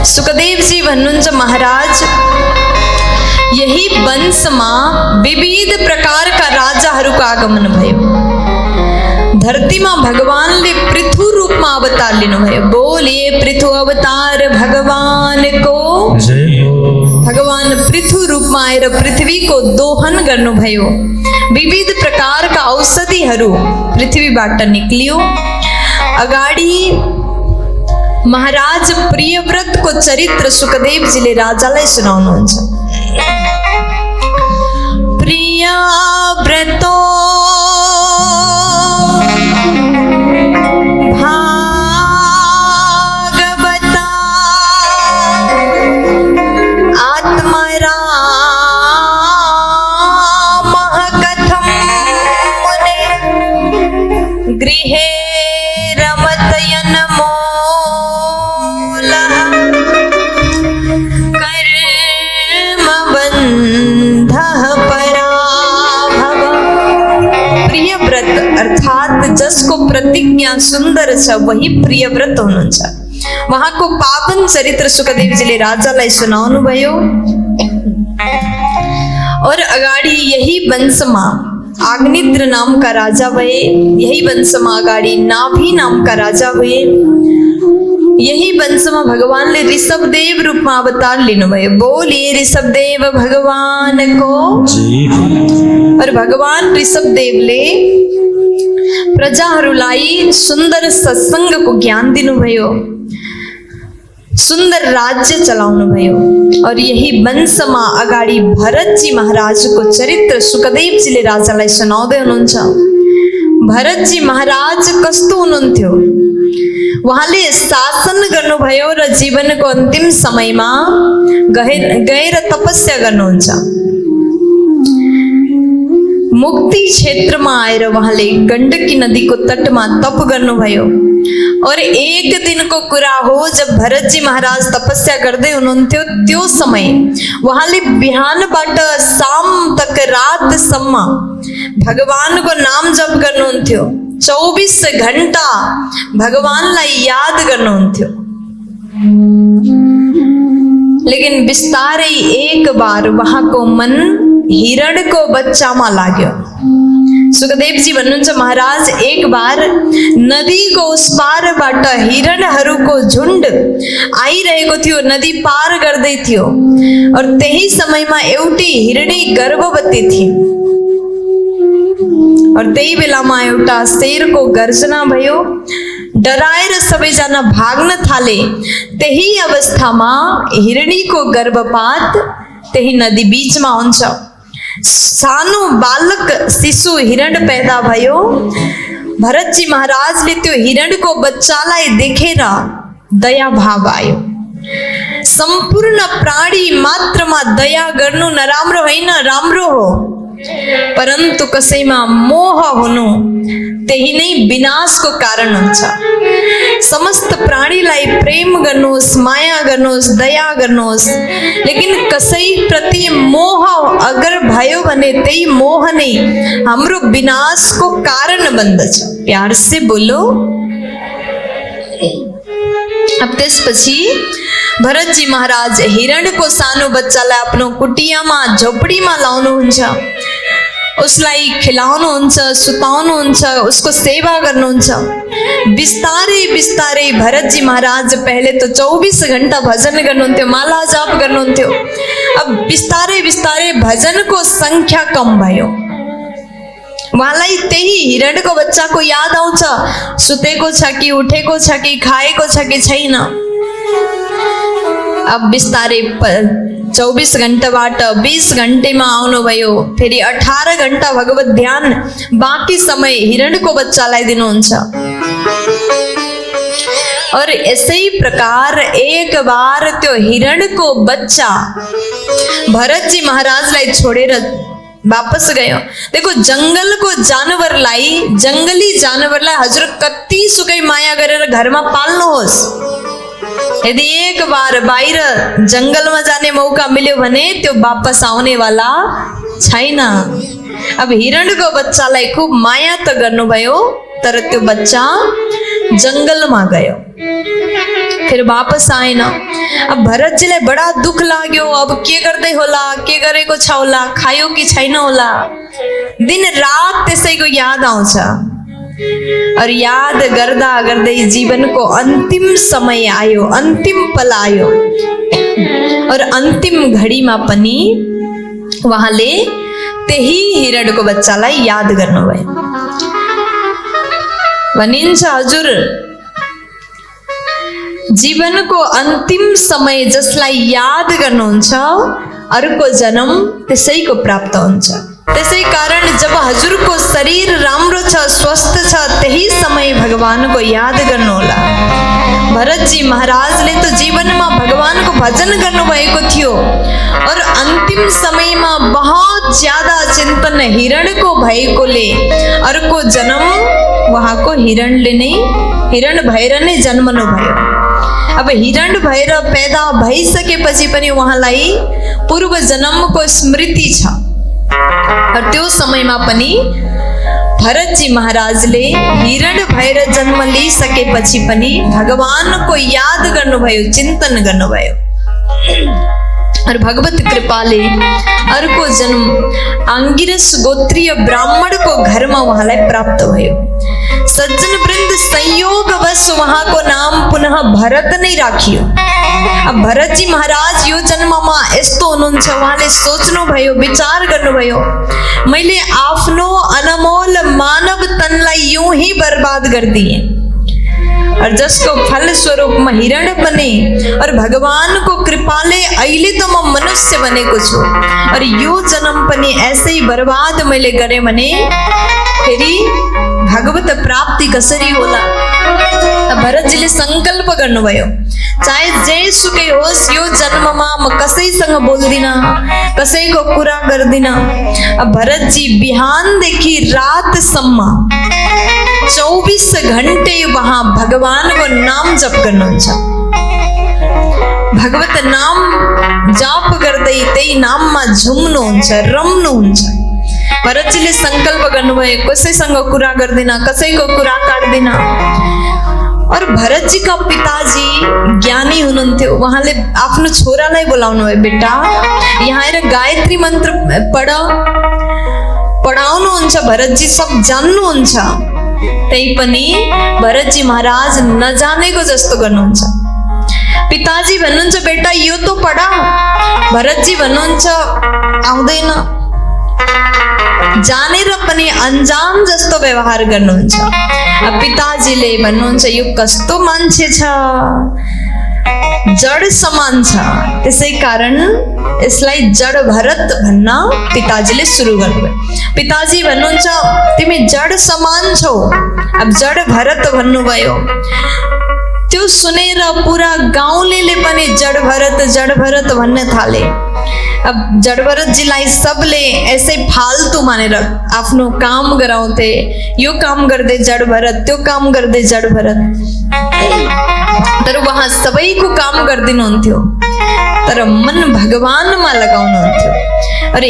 सुखदेव जी भन्नुहुन्छ महाराज यही वंशमा विविध प्रकारका राजाहरूको आगमन भयो। धरतीमा भगवानले पृथु रूपमा अवतार लिनुभयो। बोलिए पृथु अवतार भगवानको जय हो। भगवान पृथु रूपमा आएर पृथ्वीको दोहन गर्नुभयो। विविध प्रकारका औषधिहरू पृथ्वीबाट निक्लियो। अगाडि महाराज प्रियव्रतको चरित्र सुखदेवजीले राजालाई सुनाउनुहुन्छ। प्रियव्रतो भागवता आत्मरामः कथं मुने गृहे रमतयन् अर्थात जसको प्रतिज्ञा सुंदर छ वही प्रियव्रत हुनुहुन्छ। वहाँको पावन चरित्र सुखदेवजीले राजालाई सुनाउनु भयो। और अगाडि यही वंशमा आग्निद्र नामका राजा भए। यही वंशमा अगाडि नाभि नामका राजा भए। यही वंशमा भगवानले ऋषभदेव रूपमा अवतार लिनुभयो। बोलिए ऋषभदेव भगवानको जय। और भगवान ऋषभदेवले प्रजाहरूलाई सुन्दर सत्संगको ज्ञान दिनुभयो। सुन्दर राज्य चलाउनुभयो। और यही वंशमा अगाडि भरतजी महाराजको चरित्र सुखदेवजीले राजालाई सुनाउँदै हुनुहुन्छ। भरतजी महाराज कस्तो हुनुहुन्थ्यो? उहाँले शासन गर्नुभयो र जीवनको अन्तिम समयमा गएर तपस्या गर्नुहुन्छ। मुक्ति क्षेत्रमा आएर उहाँले गण्डकी नदीको तटमा तप गर्नुभयो। और एक दिनको कुरा हो जब भरतजी महाराज तपस्या गर्दै हुनुहुन्थ्यो त्यो समय उहाँले बिहानबाट शाम तक रातसम्म भगवानको नाम जप गर्नुहुन्थ्यो। 24 घण्टा भगवानलाई याद गर्नुहुन्थ्यो। लेकिन बिस्तारै एक बार उहाँको मन हिरणको बच्चामा लाग्यो। सुखदेवजी भन्नुहुन्छ महाराज एक बार नदीको उस पारबाट हिरणहरूको झुण्ड आइरहेको थियो। नदी पार गर्दै थियो। और त्यही समयमा एउटी हिरणी गर्भवती थिए। और त्यही बेलामा एउटा शेरको गर्जना भयो। डराएर सबैजना भाग्न थाले। त्यही अवस्थामा हिरणीको गर्भपात त्यही नदी बीचमा हुन्छ। सानो बालक शिशु हिरण पैदा भयो। भरतजी महाराजले त्यो हिरणको बच्चालाई देखेर दया भाव आयो। सम्पूर्ण प्राणी मात्रमा दया गर्नु नराम्रो होइन, राम्रो हो। परन्तु कसैमा मोह हुनु त्यही नै विनाशको कारण हुन्छ। समस्त प्राणीलाई प्रेम गर्नुहोस्, माया गर्नुहोस्, दया गर्नुहोस्। लेकिन कसै प्रति मोह अगर भयो भने त्यही मोह नै हाम्रो विनाशको कारण बन्दछ। प्यार से बोलो। अब त्यसपछि भरतजी महाराज हिरणको सानो बच्चालाई आफ्नो कुटियामा झोपडीमा लाउनुहुन्छ। उसलाई खिलाउनुहुन्छ, सुताउनुहुन्छ, उसको सेवा गर्नुहुन्छ। बिस्तारै बिस्तारै भरतजी महाराज पहिले त 24 घण्टा भजन गर्नुहुन्थ्यो, माला जाप गर्नुहुन्थ्यो। अब बिस्तारै बिस्तारै भजनको संख्या कम भयो। उहाँलाई त्यही हिरणको बच्चाको याद आउँछ। सुतेको छ कि उठेको छ कि खाएको छ कि छैन। अब बिस्तारै 24 घण्टाबाट 20 घण्टेमा आउनुभयो। फेरि 18 घण्टा भगवत ध्यान, बाँकी समय हिरणको बच्चालाई दिनुहुन्छ। और यसै प्रकार एक बार त्यो हिरणको बच्चा भरतजी महाराजलाई छोडेर वापस गयो। देखो जंगलको जानवरलाई, जंगली जानवरलाई हजुर कति सुकै माया गरेर घरमा पाल्नुहोस्, यदि एक बार बाहिर जंगलमा जाने मौका मिल्यो भने त्यो वापस आउने वाला छैन। अब हिरणको बच्चालाई खूब माया त गर्नुभयो, तर त्यो बच्चा जंगल में गयो। फिर वापस आए ना। अब भरत जी ले बड़ा दुख लाग्यो। अब के करते होला, के करे को छा होला, खायो कि छैन होला। दिन रात त्यसैको याद आउँछ और याद गर्दा गर्दै जीवन को अंतिम समय आयो, अंतिम पल आयो और अंतिम घड़ी में पनि वहाँले त्यही हिरणको बच्चालाई याद गर्नुभयो। भनिन्छ हजुर जीवनको अंतिम समय जसलाई याद गर्नुहुन्छ अर्को जन्म त्यसैको प्राप्त हुन्छ। त्यसै कारण जब हजुरको शरीर राम्रो छ, स्वस्थ छ, त्यही समय भगवानको याद गर्नुहोला। भरत जी महाराजले तो जीवनमा भगवानको भजन गर्नुभएको थियो और अंतिम समयमा बहुत ज्यादा चिन्तन हिरणको भएकोले अर्को जन्म उहाँको हिरणले नै हिरण भएर नै जन्मनु भयो। अब हिरण भएर पैदा भइसकेपछि पनि उहाँलाई पूर्व जन्मको स्मृति छ और त्यो समयमा पनि भरत जी महाराजले हिरण भएर जन्म लिइसकेपछि पनि भगवानको याद गर्नुभयो, चिन्तन गर्नुभयो और भगवत कृपाले अर्को जन्म आंगिरस गोत्रीय ब्राह्मणको घरमा उहाँलाई प्राप्त भयो। सज्जन वृन्द संयोगवश उहाँको नाम पुनः भरत नै राखियो। अब भरत जी महाराज यो जन्ममा यस्तो हुनुहुन्छ, उहाँले सोच्नु भयो, विचार गर्नुभयो, मैले आफ्नो अनमोल मानव तनलाई यूं ही बर्बाद गर्दिए और जसको फल स्वरूप म हिरण बने और भगवान को कृपाले अहिले त म मनुष्य बनेको छु और यो जन्म पनि ऐसे ही बर्बाद मैले गरे भने फेरि भगवत प्राप्ति कसरी होला। भरतजीले संकल्प गर्नुभयो, चाहे जेसुकै होस् यो जन्ममा म कसैसँग बोल्दिन, कसैको कुरा गर्दिन। अब भरतजी बिहानदेखि रातसम्म 24 घण्टे वहाँ भगवानको नाम जप गर्नुहुन्छ। भगवत नाम जाप गर्दै त्यही नाममा झुम्नुहुन्छ, रम्नुहुन्छ। भरतजीले संकल्प गर्नुभयो, कसैसँग कुरा गर्दिन, कसैको कुरा काट्दिन। और भरत जी का पिताजी ज्ञानी हुनुहुन्थ्यो। उहाँले आफ्नो छोरालाई बोलाउनु भयो, बेटा यहाँ आएर गायत्री मन्त्र पढाउनुहुन्छ। भरत जी सब जान्नुहुन्छ, त्यही पनि भरत जी महाराज नजानेको जस्तो गर्नुहुन्छ। पिताजी भन्नुहुन्छ, बेटा यो तो पढा। भरत जी भन्नुहुन्छ, आउँदैन। जानेर पनि अन्जान जस्तो व्यवहार गर्नुहुन्छ। अब पिताजीले भन्नुहुन्छ, यो कस्तो मान्छे छ, जड समान छ, त्यसै कारण यसलाई जड भरत भन्न पिताजीले सुरु गर्नुभयो। पिताजी भन्नुहुन्छ, तिमी जड समान छौ, अब जड भरत भन्नुभयो। त्यो सुनेर पुरा गाउँले पनि जड भरत भन्न थाले। अब जड भरत जीलाई सबले ऐसे फाल्तु मानेर आफ्नो काम गराउँथे। यो काम गर्दै जड भरत, त्यो काम गर्दै जड भरत। तर उहाँ सबैको काम गर्दिनुहुन्थ्यो, तर मन भगवानमा लगाउनुहुन्थ्यो। और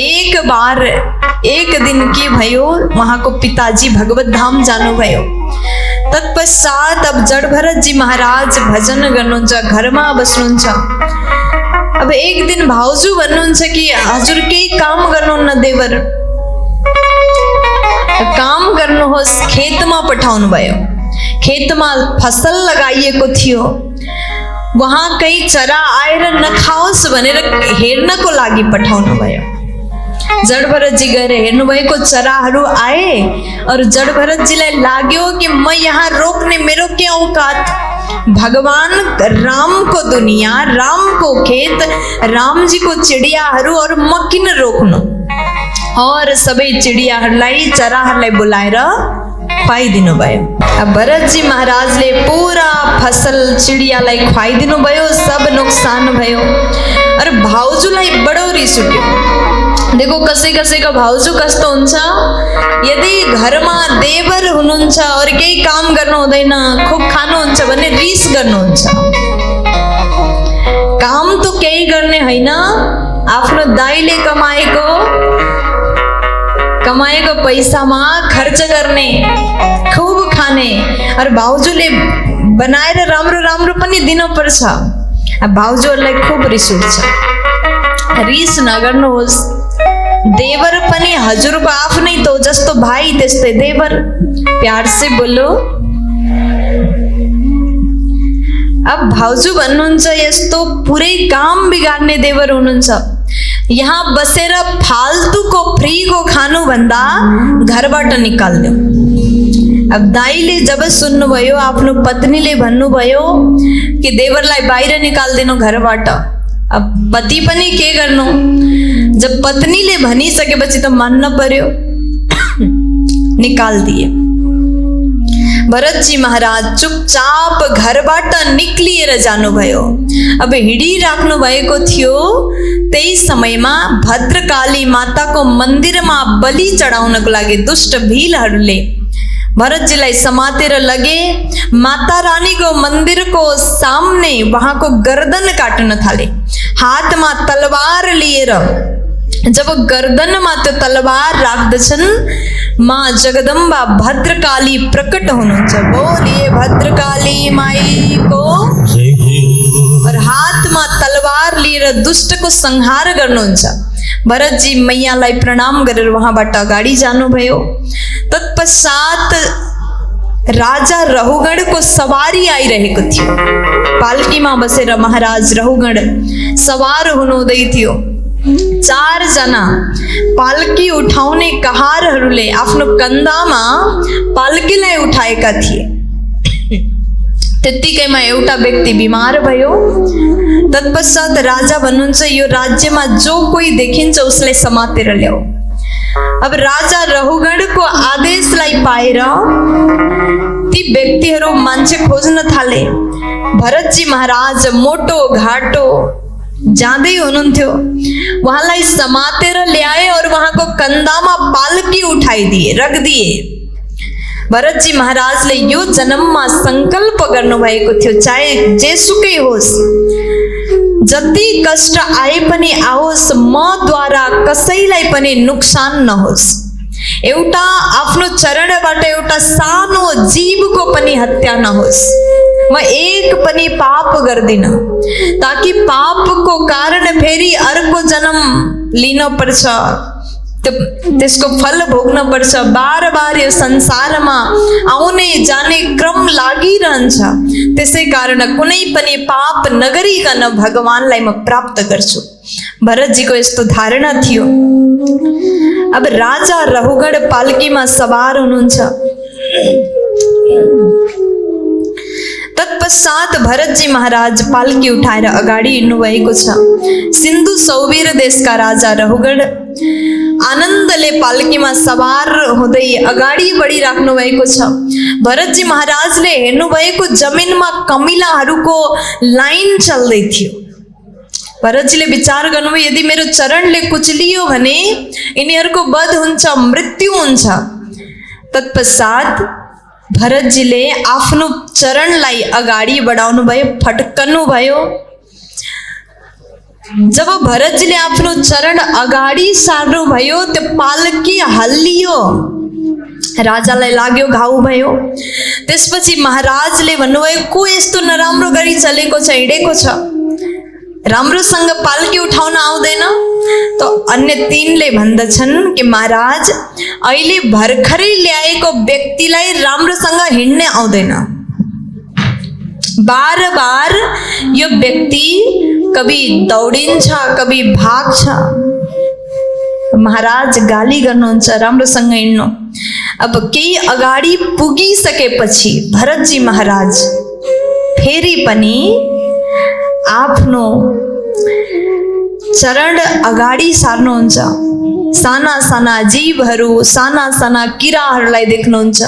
एक दिन के भयो, उहाँको पिताजी भगवत धाम जानुभयो। तत्पश्चात अब जड भरत जी महाराज भजन गर्नुहुन्छ, घरमा बस्नुहुन्छ। अब एक दिन भाउजू भन्नुहुन्छ कि हजुर केही काम गर्नुहुन्न देवर, काम गर्नुहोस्। खेतमा पठाउनु भयो। खेतमा फसल लगाइएको थियो, वहाँ कहीं चरा आएर नखाओस् भनेर हेर्नको लागि पठाउनु भयो। जड भरत जी गएर हेर्नु भएको, चराहरू आए और जड भरत जीलाई लाग्यो कि म यहाँ रोक्ने मेरो के औकात। भगवान राम को दुनिया, राम को खेत, राम जी को चिडियाहरू और म किन रोक्नु। और सबै चिडियाहरूलाई, चराहरूलाई बोलाएर खुवाइदिनु भयो। अब भरत जी महाराजले पूरा फसल चिडियालाई खुवाइदिनु भयो, सब नोक्सान भयो। और भाउजूलाई बडो रिस उठ्यो। देखो कसैको भाउजू कस्तो हुन्छ, यदि घरमा देवर हुनुहुन्छ और केही काम गर्नु हुँदैन, खुब खानुहुन्छ भने रिस गर्नुहुन्छ। काम त केही गर्ने हैन, आफ्नो दाइले कमाएको पैसामा खर्च गर्ने, खुब खाने। जाने और भाउजूले बनाएर राम्रो राम्रो पनि दिनुपर्छ। भाउजूहरूलाई खुब रिस उठ्छ। रिस नगर्नुहोस्, देवर पनि हजुरको आफ्नै त हो, जस्तो भाइ त्यस्तै देवर, प्यार से बोलो। अब भाउजू भन्नुहुन्छ यस्तो पुरै काम बिगार्ने देवर हुनुहुन्छ, यहाँ बसेर फाल्तुको फ्रीको खानु भन्दा घरबाट निकाल्दियो। अब दाइले जब सुन्नुभयो, आफ्नो पत्नीले भन्नुभयो कि देवरलाई बाहिर निकाल्दिनु घरबाट। अब पति पनि के गर्नु, जब पत्नीले भनिसकेपछि त मान्न पर्यो, निकाल दिए। भरतजी महाराज चुपचाप घरबाट निक्लिएर जानुभयो। अब हिँडिराख्नु भएको थियो, त्यही समयमा भद्रकाली माताको मन्दिरमा बलि चढाउनको लागि दुष्ट भीलहरूले भरतजीलाई समातेर लगे। माता रानीको मन्दिरको सामने वहाँको गर्दन काट्न थाले, हातमा तलवार लिएर। जब गर्दनमा त्यो तलवार राख्दछन्, माँ जगदम्बा भद्रकाली प्रकट हुनुहुन्छ। बोलिए भद्रकाली माई को। और हातमा तलवार लिएर दुष्टको संहार गर्नुहुन्छ। भरतजी मैयालाई प्रणाम गरेर वहाँबाट अगाडि जानुभयो। तत्पश्चात राजा रहुगणको सवारी आइरहेको थियो। पालकीमा बसेर महाराज रहुगण सवार हुनुहुँदै थियो। 4 जना पालकी उठाउने कहारहरूले आफ्नो कन्दामा पालकीलाई उठाएका थिए। त्यतिकैमा एउटा व्यक्ति बिमार भयो। तत्पश्चात राजा भन्नुहुन्छ, यो राज्यमा जो कोही देखिन्छ उसलाई समातेर ल्याऊ। अब राजा रहुगणको आदेशलाई पाएर ती व्यक्तिहरू मान्छे खोज्न थाले। भरतजी महाराज मोटो घाटो जाँदै हुनुहुन्थ्यो, उहाँलाई समातेर ल्याए और उहाँको कन्दामा पालकी उठाइदिए, रखदिए। भरतजी महाराजले यो जन्ममा संकल्प गर्नुभएको थियो, चाहे जेसुकै होस्, जति कष्ट आए पनि आओस्, मद्वारा कसैलाई पनि नोक्सान नहोस्। एउटा आफ्नो चरणबाट एउटा सानो जीवको पनि हत्या नहोस्। म एक पनि पाप गर्दिन, ताकि पापको कारण फेरि अर्को जन्म लिन पर्छ, त्यसको फल भोग्न पर्छ। बार बार यो संसारमा आउने जाने क्रम लागिरहन्छ। त्यसै कारण कुनै पनि पाप नगरिकन भगवानलाई म प्राप्त गर्छु। भरतजीको यस्तो धारणा थियो। अब राजा रहुगण पालकीमा सवार हुनुहुन्छ। तत्पश्चात भरतजी महाराज पालकी उठाएर अगाडि हिँड्नु भएको छ। सिन्धु सौवीर देशका राजा रहुगण आनन्दले पालकीमा सवार हुँदै अगाडि बढिराख्नु भएको छ। भरतजी महाराजले हेर्नु भएको जमिनमा कमिलाहरूको लाइन चल्दै थियो। भरतजीले विचार गर्नुभयो, यदि मेरो चरणले कुचलियो भने यिनीहरूको वध हुन्छ, मृत्यु हुन्छ। तत्पश्चात भरतजीले आफ्नो चरणलाई अगाडि बढाउनु भयो, फटकनु भयो। जब भरतजीले आफ्नो चरण अगाडि सार्नु भयो, त्यो पालकी हल्लियो। राजालाई लाग्यो, घाउ भयो। त्यसपछि महाराजले भन्नुभयो, को यस्तो नराम्रो गरी चलेको छ, हिँडेको छ, राम्रोसँग पालकी उठाउन आउँदैन? त अन्य 3ले भन्दछन् कि महाराज, अहिले भर्खरै ल्याएको व्यक्तिलाई राम्रोसँग हिँड्न आउँदैन। बार बार यो व्यक्ति कभी दौडिन्छ, कभी भाग्छ। महाराज गाली गर्नुहुन्छ, राम्रोसँग हिँड्नु। अब केही अगाडि पुगिसकेपछि भरतजी महाराज फेरि पनि आफ्नो चरण अगाडि सार्नुहुन्छ। साना साना जीवहरू, साना साना किराहरूलाई देख्नुहुन्छ।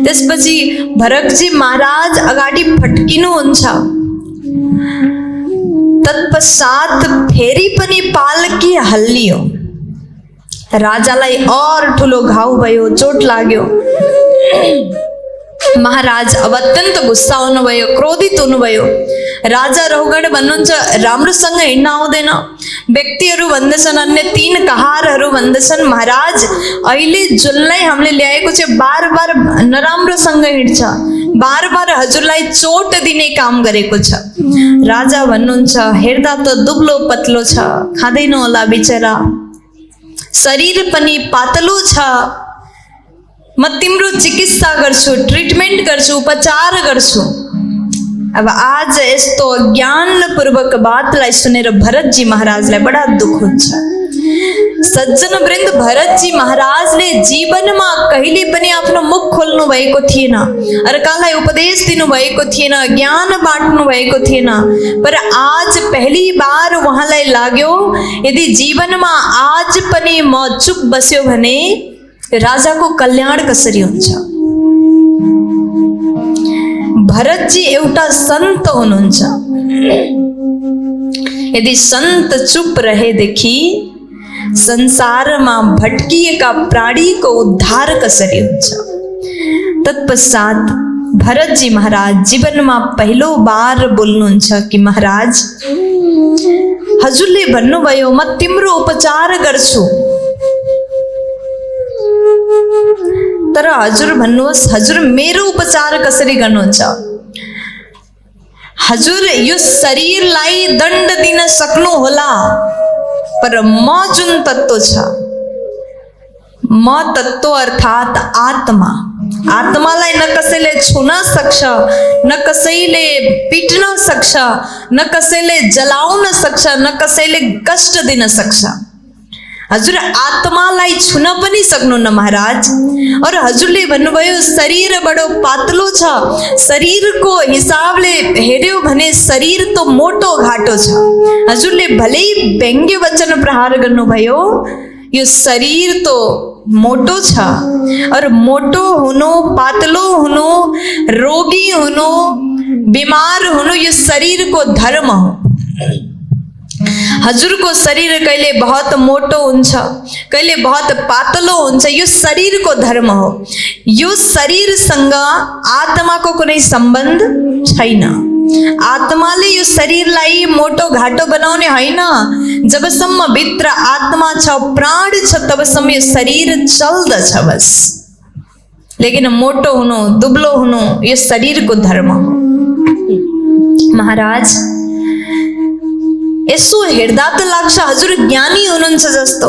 त्यसपछि भरतजी महाराज अगाडि फटकिनुहुन्छ। तत्पश्चात फेरि पनि पालकी हल्लियो। राजालाई और ठुलो घाउ भयो, चोट लाग्यो। महाराज अब अत्यन्त गुस्सा हुनुभयो, क्रोधित हुनुभयो। राजा रहुगण भन्नुहुन्छ, राम्रोसँग हिँड्न आउँदैन, व्यक्तिहरू भन्दछन्, अन्य 3 कहारहरू भन्दछन्, महाराज अहिले जसलाई हामीले ल्याएको छ बार बार नराम्रोसँग हिँड्छ, बार बार हजुरलाई चोट दिने काम गरेको छ। राजा भन्नुहुन्छ, हेर्दा त दुब्लो पतलो छ, खाँदैन होला बिचरा, शरीर पनि पातलो छ, म तिम्रो चिकित्सा गर्छु, ट्रिटमेन्ट गर्छु, उपचार गर्छु। अब आज यस्तो अज्ञानपूर्वक बातलाई सुनेर भरतजी महाराजलाई बडा दुख हुन्छ। सज्जन वृन्द, भरतजी महाराजले जीवनमा कहिले पनि आफ्नो मुख खोल्नु भएको थिएन, अर्कालाई उपदेश दिनु भएको थिएन, ज्ञान बाँड्नु भएको थिएन। पर आज पहली बार उहाँलाई लाग्यो, यदि जीवनमा आज पनि म चुप बस्यो भने राजाको कल्याण कसरी हुन्छ। भरतजी एउटा सन्त हुनुहुन्छ। यदि सन्त चुप रहेदेखि संसारमा भट्किएका प्राणीको उद्धार कसरी हुन्छ। तत्पश्चात भरतजी महाराज जीवनमा पहिलो बार बोल्नुहुन्छ कि महाराज, हजुरले भन्नुभयो म तिम्रो उपचार गर्छु, तर हजुर भन्नुहोस्, हजुर मेरो उपचार कसरी गर्नुहुन्छ। हजुर यो शरीरलाई दण्ड दिन सक्नु होला, पर म जुन तत्व छ, म तत्व अर्थात आत्मा, आत्मालाई न कसैले छुन सक्छ, न कसैले पिट्न सक्छ, न कसैले जलाउन सक्छ, न कसैले कष्ट दिन सक्छ। हजुर आत्मालाई छुन पनि सक्नुहुन्न महाराज। और हजुरले भन्नुभयो शरीर बडो पातलो छ, शरीरको हिसाबले हेर्यो भने शरीर त मोटो घाटो छ। हजुरले भलै व्यङ्ग्य वचन प्रहार गर्नुभयो, यो शरीर त मोटो छ, और मोटो हुनु, पातलो हुनु, रोगी हुनु, बिमार हुनु यो शरीरको धर्म हो। हजुरको शरीर कहिले बहुत मोटो हुन्छ, कहिले बहुत पातलो हुन्छ, यो शरीरको धर्म हो। यो शरीरसँग आत्माको कुनै सम्बन्ध छैन। आत्माले यो शरीरलाई मोटो घाटो बनाउने होइन। जबसम्म भित्र आत्मा छ, प्राण छ, तबसम्म यो शरीर चल्दछ बस। लेकिन मोटो हुनु, दुब्लो हुनु यो शरीरको धर्म हो। महाराज यसो हेर्दा त लाग्छ हजुर ज्ञानी हुनुहुन्छ जस्तो,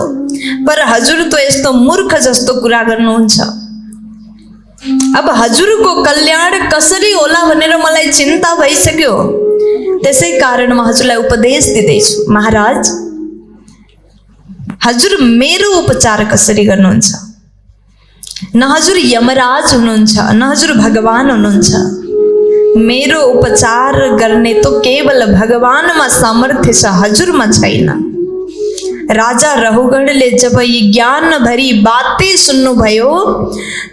पर हजुर त यस्तो मूर्ख जस्तो कुरा गर्नुहुन्छ। अब हजुरको कल्याण कसरी होला भनेर मलाई चिन्ता भइसक्यो। त्यसै कारण म हजुरलाई उपदेश दिँदैछु। महाराज, हजुर मेरो उपचार कसरी गर्नुहुन्छ। न हजुर यमराज हुनुहुन्छ, न हजुर भगवान हुनुहुन्छ। मेरो उपचार गर्ने तो केवल भगवानमा सामर्थ्य छ, हजुरमा छैन। राजा रहुगणले जब यी ज्ञान भरी बातें सुन्नुभयो,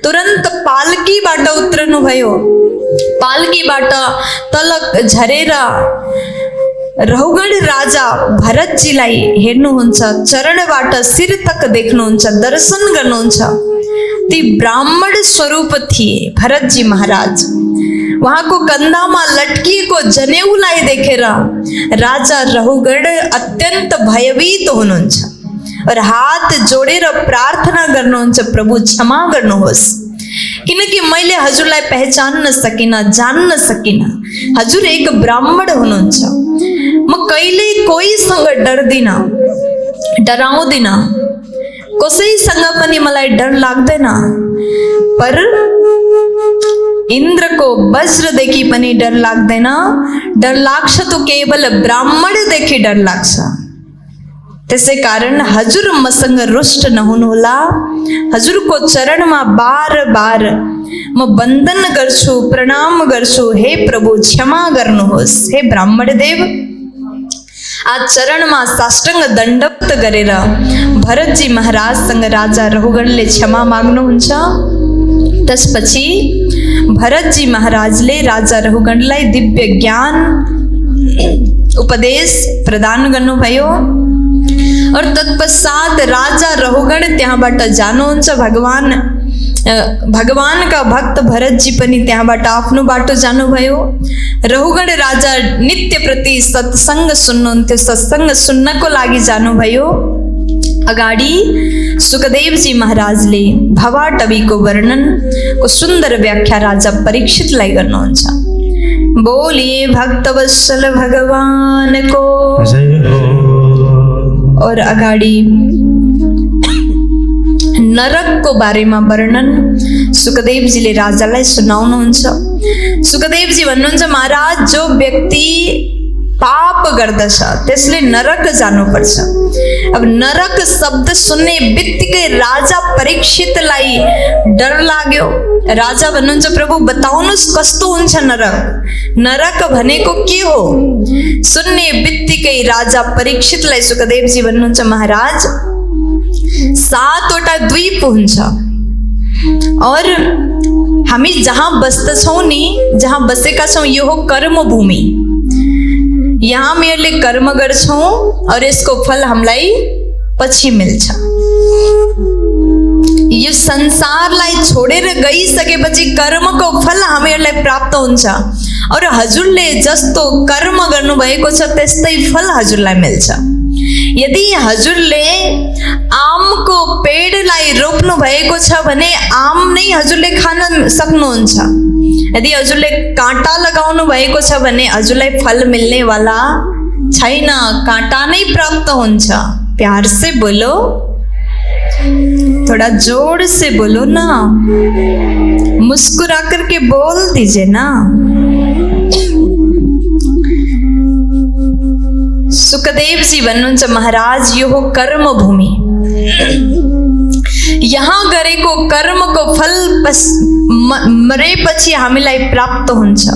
तुरन्त पालकीबाट उत्रनुभयो। पालकीबाट तल झरेर रहुगण राजा भरतजीलाई हेर्नुहुन्छ, चरणबाट शिर तक देख्नुहुन्छ, दर्शन गर्नुहुन्छ। ती ब्राह्मण स्वरूप थिए भरतजी महाराज। उहाँको कन्धामा लटकिएको जनेउलाई देखेर राजा रहुगण अत्यन्त भयभीत हुनुहुन्छ और हात जोडेर प्रार्थना गर्नुहुन्छ, प्रभु क्षमा गर्नुहोस्, किनकि मैले हजुरलाई पहिचान्न सकिन, जान्न सकिन। हजुर एक ब्राह्मण हुनुहुन्छ। म कहिले कोहीसँग डर्दिन, डराउँदिन, कसैसँग पनि मलाई डर लाग्दैन। पर इन्द्रको वज्रदेखि पनि डर लाग्दैन। डर लाग्छ त केवल ब्राह्मणदेखि डर लाग्छ। त्यसै कारण हजुर मसँग रुष्ट नहुनुहोला। हजुरको चरणमा बार बार म वन्दन गर्छु, प्रणाम गर्छु। हे प्रभु क्षमा गर्नुहोस्। हे ब्राह्मण देव, आज चरणमा साष्टाङ्ग दण्डवत गरेर भरतजी महाराजसँग राजा रहुगणले क्षमा माग्नुहुन्छ। त्यसपछि भरतजी महाराजले राजा रहुगणलाई दिव्य ज्ञान उपदेश प्रदान गर्नुभयो। और तत्पश्चात राजा रहुगण त्यहाँबाट जानुहुन्छ। भगवान भगवान का भक्त भरतजी पनि त्यहाँबाट आफ्नो बाटो जानुभयो। रहुगण राजा नित्य प्रति सत्सङ्ग सुन्नुहुन्थ्यो, सत्सङ्ग सुन्नको लागि जानुभयो। अगाडि सुखदेवजी महाराजले भवाटवीको वर्णनको सुन्दर व्याख्या राजा परीक्षितलाई गर्नुहुन्छ। बोलिए भक्तवत्सल भगवान को जय हो। और अगाडि नरकको बारेमा वर्णन सुखदेवजीले राजालाई सुनाउनुहुन्छ। सुखदेवजी भन्नुहुन्छ, महाराज जो व्यक्ति पाप गर्दछ त्यसले नरक जानुपर्छ। अब नरक शब्द सुन्ने बित्तिकै राजा परीक्षितलाई डर लाग्यो। राजा भन्नुहुन्छ, प्रभु बताउनुहोस् कस्तो हुन्छ नरक, नरक भनेको के हो? सुन्ने बित्तिकै राजा परीक्षितलाई सुखदेवजी भन्नुहुन्छ, महाराज 7वटा द्वीप हुन्छ और हामी जहाँ बस्दछौँ नि, जहाँ बसेका छौँ यो हो कर्म भूमि। यहाँ हामीले कर्म गर्छौँ और यसको फल हामीलाई पछि मिल्छ। यो संसारलाई छोडेर गइसकेपछि कर्मको फल हामीहरूलाई प्राप्त हुन्छ और हजुरले जस्तो कर्म गर्नुभएको छ त्यस्तै फल हजुरलाई मिल्छ। यदि हजुरले आमको पेडलाई रोप्नु भएको छ भने आम नै हजुरले खान सक्नुहुन्छ। यदि हजुरले काँटा लगाउनु भएको छ भने हजुरलाई फल मिल्ने वाला छैन, काँटा नै प्राप्त हुन्छ। प्यार से बोलो, थोड़ा जोर से बोलो ना, मुस्कुरा करके बोल दीजिए ना। सुखदेव जी भन्नुहुन्छ, महाराज यो हो कर्म भूमि। यहाँ गरेको कर्मको फल मरेपछि हामीलाई प्राप्त हुन्छ।